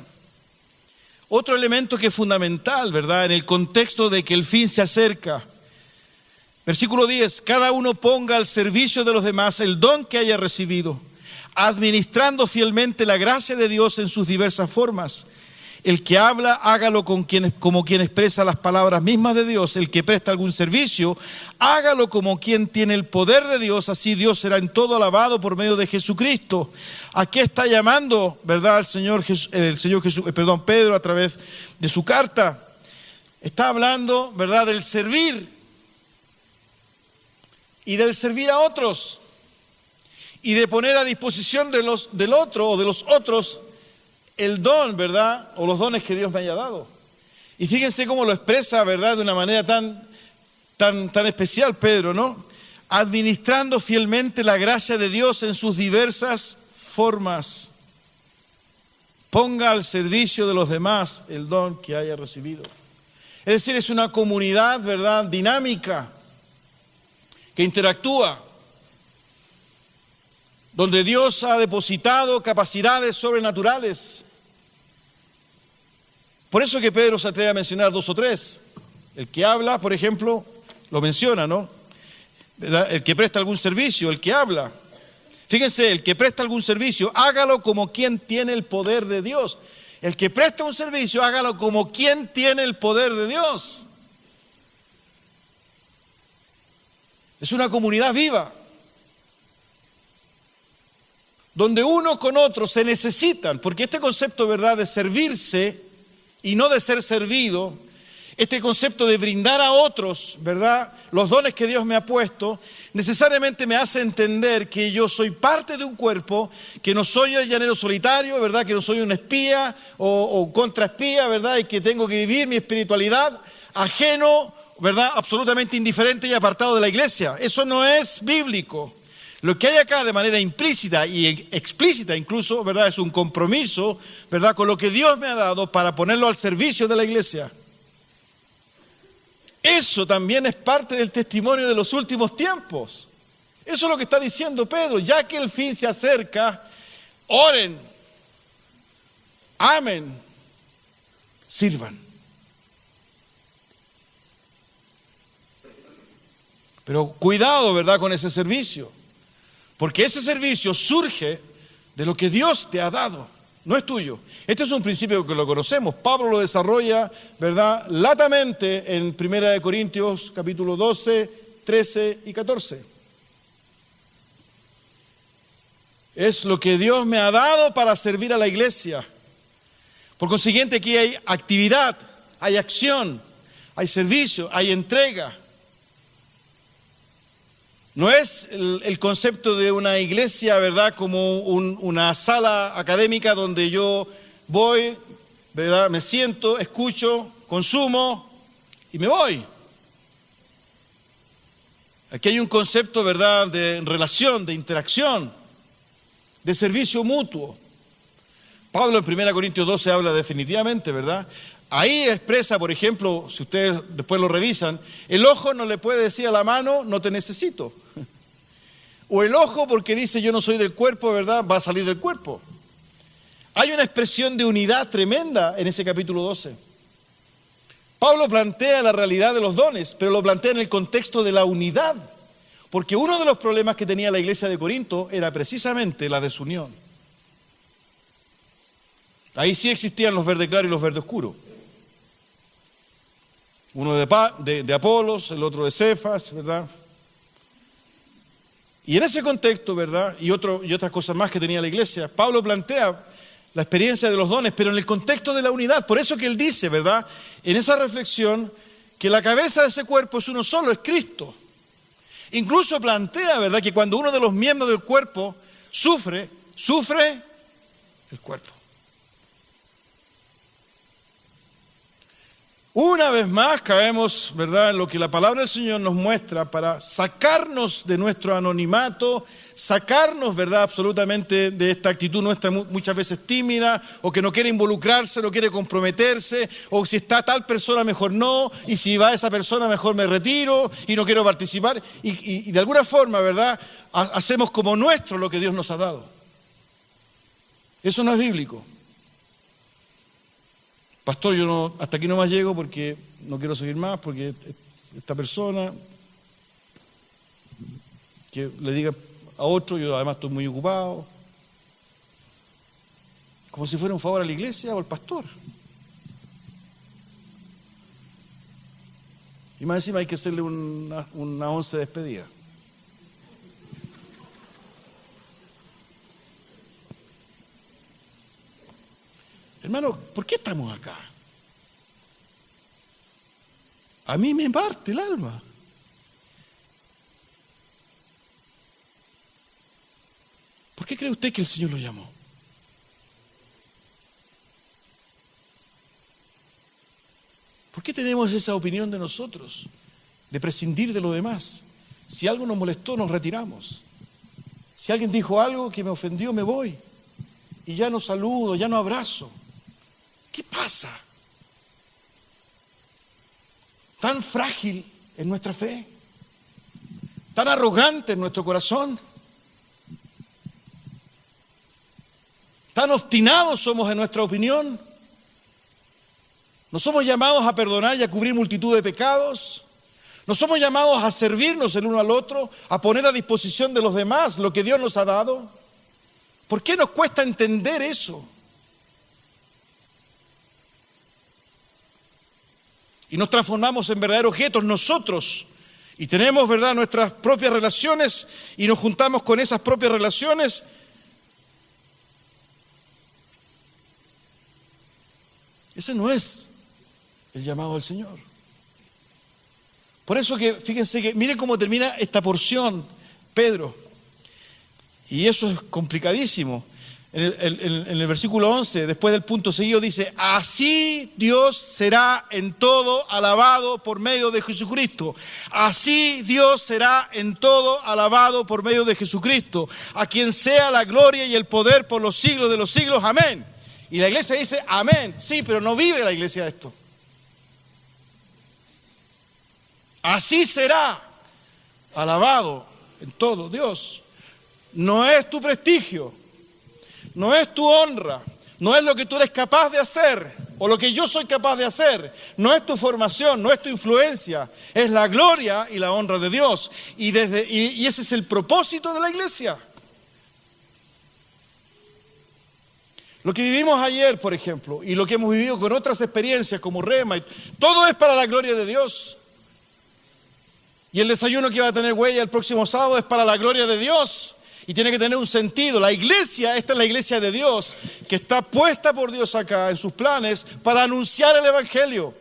otro elemento que es fundamental, ¿verdad?, en el contexto de que el fin se acerca. Versículo 10, cada uno ponga al servicio de los demás el don que haya recibido, administrando fielmente la gracia de Dios en sus diversas formas. El que habla, hágalo como quien expresa las palabras mismas de Dios. El que presta algún servicio, hágalo como quien tiene el poder de Dios. Así Dios será en todo alabado por medio de Jesucristo. ¿A qué está llamando, verdad, Pedro a través de su carta? Está hablando, verdad, del servir y del servir a otros y de poner a disposición del otro o de los otros el don, ¿verdad?, o los dones que Dios me haya dado. Y fíjense cómo lo expresa, ¿verdad?, de una manera tan especial Pedro, ¿no? Administrando fielmente la gracia de Dios en sus diversas formas. Ponga al servicio de los demás el don que haya recibido. Es decir, es una comunidad, ¿verdad?, dinámica, que interactúa, donde Dios ha depositado capacidades sobrenaturales. Por eso que Pedro se atreve a mencionar 2 o 3. El que habla, por ejemplo, lo menciona, ¿no? ¿Verdad? El que presta algún servicio, el que habla. Fíjense, el que presta algún servicio, hágalo como quien tiene el poder de Dios. El que presta un servicio, hágalo como quien tiene el poder de Dios. Es una comunidad viva, donde uno con otro se necesitan, porque este concepto, ¿verdad?, de servirse y no de ser servido, este concepto de brindar a otros, ¿verdad?, los dones que Dios me ha puesto, necesariamente me hace entender que yo soy parte de un cuerpo, que no soy el llanero solitario, ¿verdad?, que no soy un espía o contraespía, ¿verdad?, y que tengo que vivir mi espiritualidad ajeno, ¿verdad?, absolutamente indiferente y apartado de la iglesia. Eso no es bíblico. Lo que hay acá de manera implícita y explícita incluso, ¿verdad?, es un compromiso, ¿verdad?, con lo que Dios me ha dado para ponerlo al servicio de la iglesia. Eso también es parte del testimonio de los últimos tiempos. Eso es lo que está diciendo Pedro. Ya que el fin se acerca, oren, amen, sirvan. Pero cuidado, ¿verdad?, con ese servicio. Porque ese servicio surge de lo que Dios te ha dado, no es tuyo. Este es un principio que lo conocemos. Pablo lo desarrolla, ¿verdad?, latamente en 1 Corintios capítulo 12, 13 y 14. Es lo que Dios me ha dado para servir a la iglesia. Por consiguiente, aquí hay actividad, hay acción, hay servicio, hay entrega. No es el concepto de una iglesia, ¿verdad?, como una sala académica donde yo voy, ¿verdad?, me siento, escucho, consumo y me voy. Aquí hay un concepto, ¿verdad?, de relación, de interacción, de servicio mutuo. Pablo en 1 Corintios 12 habla definitivamente, ¿verdad? Ahí expresa, por ejemplo, si ustedes después lo revisan, el ojo no le puede decir a la mano, no te necesito. O el ojo, porque dice yo no soy del cuerpo, ¿verdad?, va a salir del cuerpo. Hay una expresión de unidad tremenda en ese capítulo 12. Pablo plantea la realidad de los dones, pero lo plantea en el contexto de la unidad. Porque uno de los problemas que tenía la iglesia de Corinto era precisamente la desunión. Ahí sí existían los verde claro y los verde oscuro. Uno de Apolos, el otro de Cefas, ¿verdad? Y en ese contexto, ¿verdad?, y otras cosas más que tenía la iglesia, Pablo plantea la experiencia de los dones, pero en el contexto de la unidad. Por eso que él dice, ¿verdad?, en esa reflexión, que la cabeza de ese cuerpo es uno solo, es Cristo. Incluso plantea, ¿verdad?, que cuando uno de los miembros del cuerpo sufre el cuerpo. Una vez más caemos, ¿verdad?, en lo que la palabra del Señor nos muestra para sacarnos de nuestro anonimato, sacarnos, ¿verdad?, absolutamente de esta actitud nuestra muchas veces tímida, o que no quiere involucrarse, no quiere comprometerse, o si está tal persona mejor no, y si va esa persona mejor me retiro y no quiero participar. Y de alguna forma, ¿verdad?, hacemos como nuestro lo que Dios nos ha dado. Eso no es bíblico. Pastor, yo no, hasta aquí no más llego porque no quiero seguir más, porque esta persona que le diga a otro, yo además estoy muy ocupado. Como si fuera un favor a la iglesia o al pastor. Y más encima hay que hacerle una once de despedida. Hermano, ¿por qué estamos acá? A mí me parte el alma. ¿Por qué cree usted que el Señor lo llamó? ¿Por qué tenemos esa opinión de nosotros, de prescindir de lo demás? Si algo nos molestó, nos retiramos. Si alguien dijo algo que me ofendió, me voy. Y ya no saludo, ya no abrazo. ¿Qué pasa? Tan frágil en nuestra fe, tan arrogante en nuestro corazón, tan obstinados somos en nuestra opinión. No somos llamados a perdonar y a cubrir multitud de pecados. No somos llamados a servirnos el uno al otro, a poner a disposición de los demás lo que Dios nos ha dado. ¿Por qué nos cuesta entender eso? Y nos transformamos en verdaderos objetos nosotros. Y tenemos, ¿verdad?, nuestras propias relaciones y nos juntamos con esas propias relaciones. Ese no es el llamado del Señor. Por eso que, fíjense que, miren cómo termina esta porción, Pedro. Y eso es complicadísimo. En el versículo 11, después del punto seguido, dice: así Dios será en todo alabado por medio de Jesucristo. Así Dios será en todo alabado por medio de Jesucristo, a quien sea la gloria y el poder por los siglos de los siglos. Amén. Y la iglesia dice amén. Sí, pero no vive la iglesia esto. Así será alabado en todo Dios. No es tu prestigio, no es tu honra, no es lo que tú eres capaz de hacer o lo que yo soy capaz de hacer, no es tu formación, no es tu influencia, es la gloria y la honra de Dios. Y ese es el propósito de la iglesia. Lo que vivimos ayer, por ejemplo, y lo que hemos vivido con otras experiencias como Rema, todo es para la gloria de Dios. Y el desayuno que va a tener Huella el próximo sábado es para la gloria de Dios. Y tiene que tener un sentido. La iglesia, esta es la iglesia de Dios, que está puesta por Dios acá en sus planes para anunciar el Evangelio.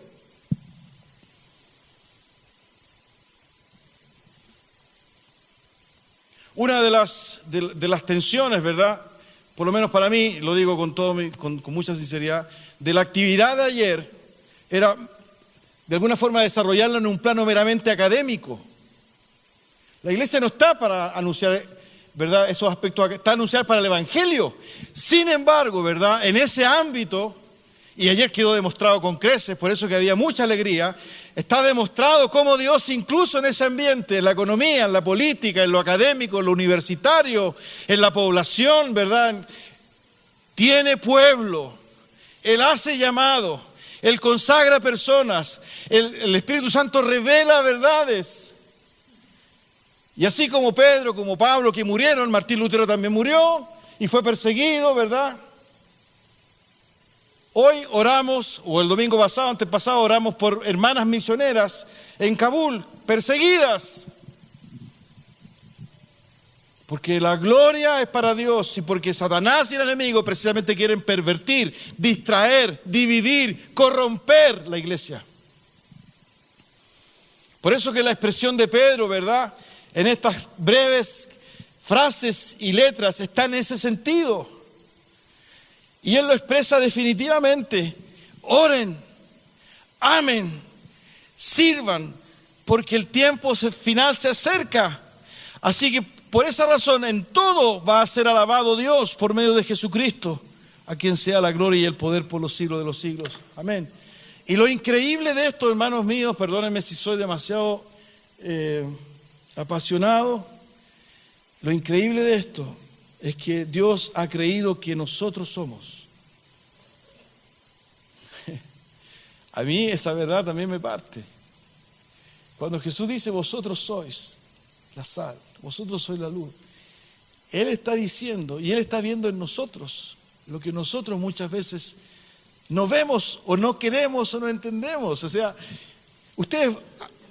Una de las tensiones, ¿verdad?, por lo menos para mí, lo digo con mucha sinceridad, de la actividad de ayer era de alguna forma desarrollarla en un plano meramente académico. La iglesia no está para anunciar, ¿verdad?, esos aspectos, está a anunciar para el Evangelio. Sin embargo, ¿verdad?, en ese ámbito, y ayer quedó demostrado con creces, por eso que había mucha alegría, está demostrado cómo Dios incluso en ese ambiente, en la economía, en la política, en lo académico, en lo universitario, en la población, ¿verdad?, tiene pueblo. Él hace llamado, Él consagra personas, el Espíritu Santo revela verdades. Y así como Pedro, como Pablo, que murieron, Martín Lutero también murió y fue perseguido, ¿verdad? Hoy oramos, o el domingo pasado, antepasado, oramos por hermanas misioneras en Kabul, perseguidas. Porque la gloria es para Dios y porque Satanás y el enemigo precisamente quieren pervertir, distraer, dividir, corromper la iglesia. Por eso que la expresión de Pedro, ¿verdad?, en estas breves frases y letras está en ese sentido. Y él lo expresa definitivamente. Oren, amen, sirvan, porque el tiempo final se acerca. Así que por esa razón en todo va a ser alabado Dios por medio de Jesucristo, a quien sea la gloria y el poder por los siglos de los siglos. Amén. Y lo increíble de esto, hermanos míos, perdónenme si soy demasiado apasionado, lo increíble de esto es que Dios ha creído que nosotros somos. A mí esa verdad también me parte. Cuando Jesús dice, vosotros sois la sal, vosotros sois la luz, Él está diciendo y Él está viendo en nosotros lo que nosotros muchas veces no vemos o no queremos o no entendemos. O sea, ustedes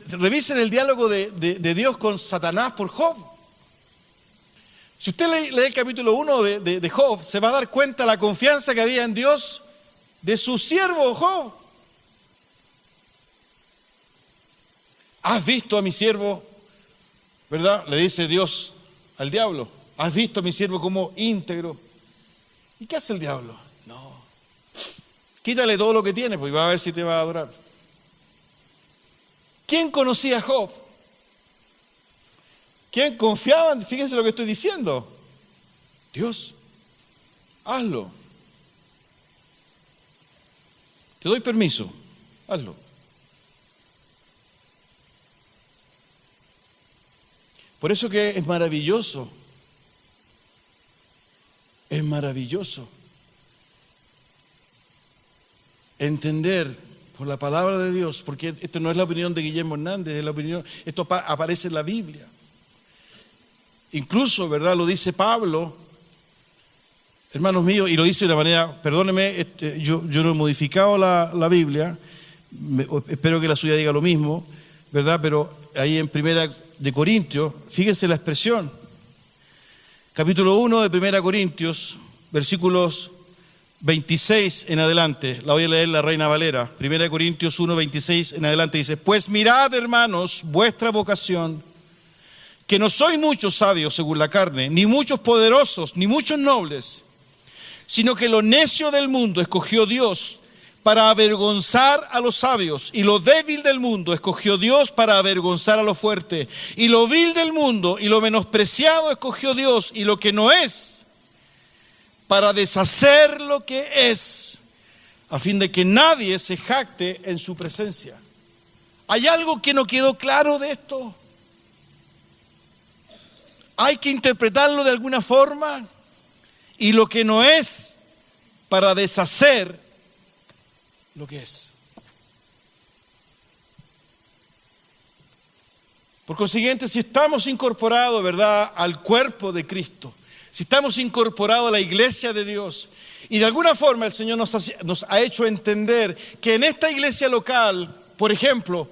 revisen el diálogo de Dios con Satanás por Job. Si usted lee el capítulo 1 de Job, se va a dar cuenta la confianza que había en Dios de su siervo Job. ¿Has visto a mi siervo? ¿Verdad? Le dice Dios al diablo. ¿Has visto a mi siervo como íntegro? ¿Y qué hace el diablo? No. Quítale todo lo que tiene, pues va a ver si te va a adorar. ¿Quién conocía a Job? ¿Quién confiaba? Fíjense lo que estoy diciendo. Dios, hazlo. Te doy permiso, hazlo. Por eso que es maravilloso entender por la palabra de Dios, porque esto no es la opinión de Guillermo Hernández, es la opinión, esto aparece en la Biblia. Incluso, ¿verdad? Lo dice Pablo, hermanos míos, y lo dice de una manera, perdónenme, yo no he modificado la Biblia, espero que la suya diga lo mismo, ¿verdad? Pero ahí en Primera de Corintios, fíjense la expresión, capítulo 1 de Primera Corintios, versículos 26 en adelante, la voy a leer la Reina Valera, Primera de Corintios 1, 26 en adelante, dice, pues mirad, hermanos, vuestra vocación, que no sois muchos sabios según la carne, ni muchos poderosos, ni muchos nobles, sino que lo necio del mundo escogió Dios para avergonzar a los sabios, y lo débil del mundo escogió Dios para avergonzar a lo fuerte, y lo vil del mundo y lo menospreciado escogió Dios, y lo que no es, para deshacer lo que es, a fin de que nadie se jacte en su presencia. ¿Hay algo que no quedó claro de esto? Hay que interpretarlo de alguna forma, y lo que no es, para deshacer lo que es. Por consiguiente, si estamos incorporados, ¿verdad?, al cuerpo de Cristo, si estamos incorporados a la iglesia de Dios, y de alguna forma el Señor nos ha hecho entender que en esta iglesia local, por ejemplo,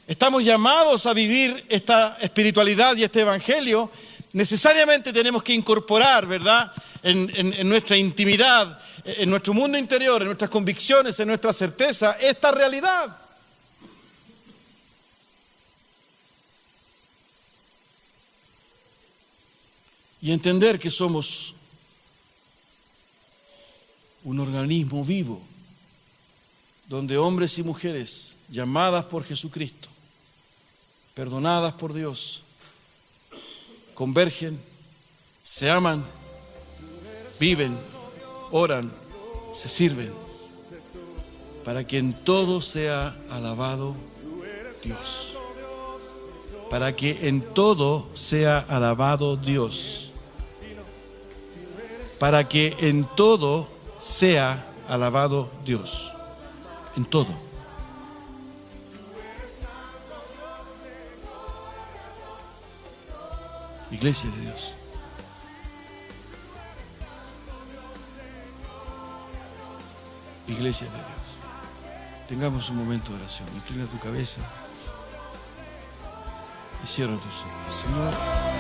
estamos llamados a vivir esta espiritualidad y este evangelio, necesariamente tenemos que incorporar, ¿verdad?, en nuestra intimidad, en nuestro mundo interior, en nuestras convicciones, en nuestra certeza, esta realidad. Y entender que somos un organismo vivo, donde hombres y mujeres llamadas por Jesucristo, perdonadas por Dios, convergen, se aman, viven, oran, se sirven, para que en todo sea alabado Dios. Para que en todo sea alabado Dios. Para que en todo sea alabado Dios. En todo. Iglesia de Dios. Iglesia de Dios. Tengamos un momento de oración. Inclina tu cabeza y cierra tus ojos. Señor.